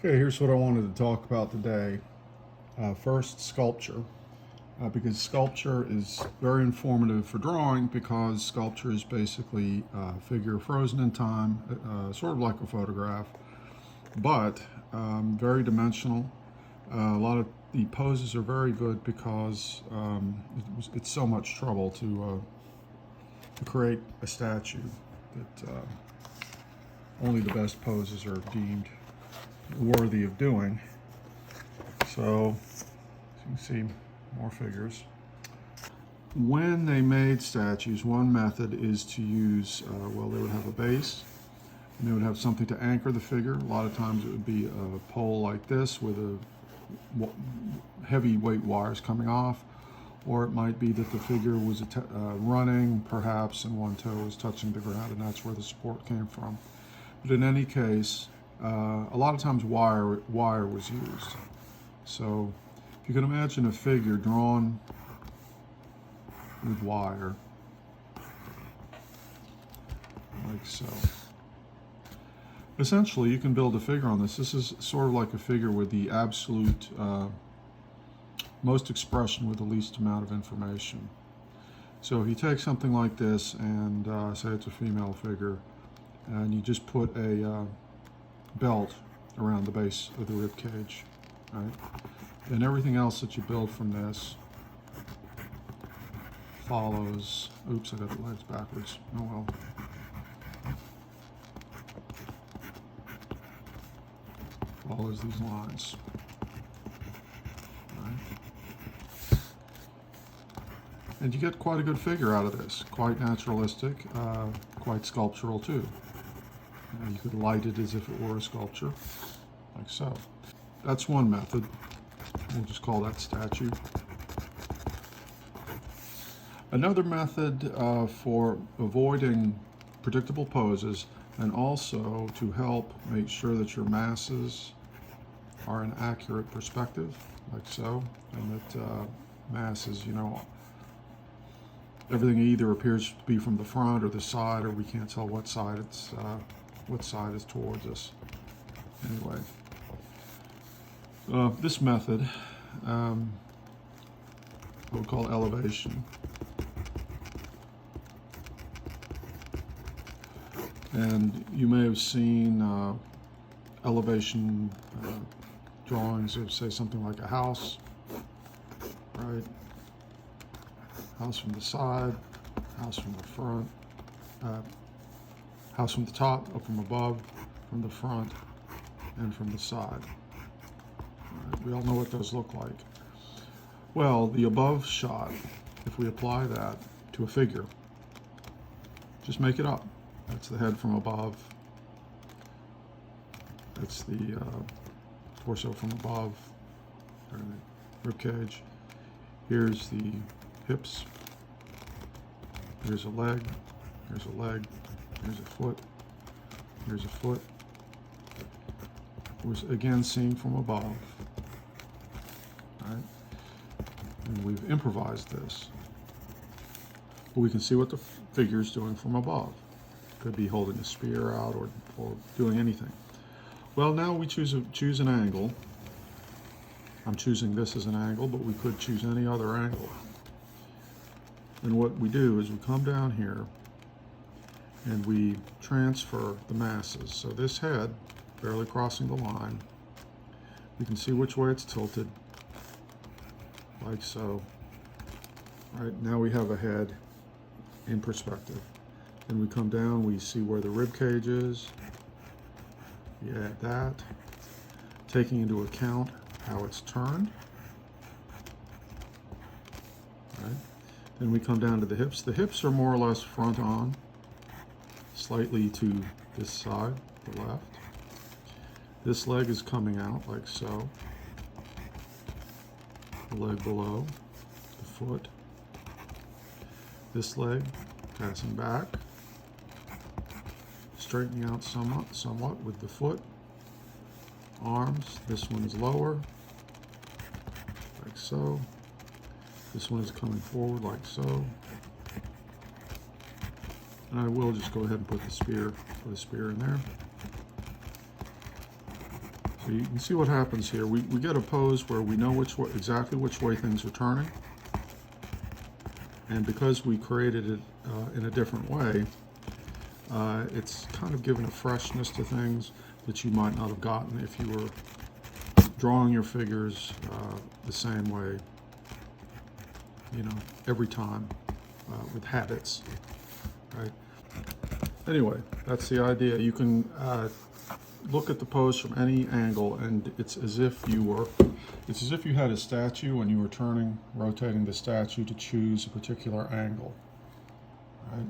Okay, here's what I wanted to talk about today. First, sculpture, because sculpture is very informative for drawing because sculpture is basically a figure frozen in time, sort of like a photograph, but very dimensional. A lot of the poses are very good because it's so much trouble to create a statue that only the best poses are deemed worthy of doing. So, as you can see, more figures. When they made statues, one method is to use, they would have a base, and they would have something to anchor the figure. A lot of times it would be a pole like this with heavyweight wires coming off, or it might be that the figure was running, perhaps, and one toe was touching the ground, and that's where the support came from. But in any case, a lot of times wire was used. So if you can imagine a figure drawn with wire, like so. Essentially, you can build a figure on this. This is sort of like a figure with the absolute most expression with the least amount of information. So if you take something like this and say it's a female figure, and you just put a belt around the base of the rib cage, right? And everything else that you build from this follows. Oops, I got the legs backwards. Oh well. Follows these lines. Right? And you get quite a good figure out of this. Quite naturalistic, quite sculptural too. You could light it as if it were a sculpture, like so. That's one method. We'll just call that statue. Another method for avoiding predictable poses, and also to help make sure that your masses are an accurate perspective, like so, and that masses, everything either appears to be from the front or the side, or we can't tell what side what side is towards us. Anyway, this method we'll call elevation. And you may have seen elevation drawings of, say, something like a house, right? House from the side, house from the front, house from the top, up from above, from the front, and from the side. Right, we all know what those look like. Well, the above shot, if we apply that to a figure, just make it up. That's the head from above. That's the torso from above, or the rib cage. Here's the hips. Here's a leg. Here's a leg. Here's a foot. Here's a foot. It was again seen from above. Right? And we've improvised this. But we can see what the figure is doing from above. Could be holding a spear out or doing anything. Well, now we choose an angle. I'm choosing this as an angle, but we could choose any other angle. And what we do is we come down here and we transfer the masses. So this head, barely crossing the line, we can see which way it's tilted, like so. Right, now we have a head in perspective. Then we come down, we see where the rib cage is. We add that, taking into account how it's turned. Right. Then we come down to the hips. The hips are more or less front on, slightly to this side, the left. This leg is coming out like so. The leg below, the foot. This leg passing back, straightening out somewhat with the foot. Arms, this one is lower, like so. This one is coming forward like so. And I will just go ahead and put the spear in there. So you can see what happens here. We get a pose where we know exactly which way things are turning. And because we created it in a different way, it's kind of given a freshness to things that you might not have gotten if you were drawing your figures the same way, every time with habits, right? Anyway, that's the idea. You can look at the pose from any angle, and it's as if you had a statue and you were rotating the statue to choose a particular angle, right?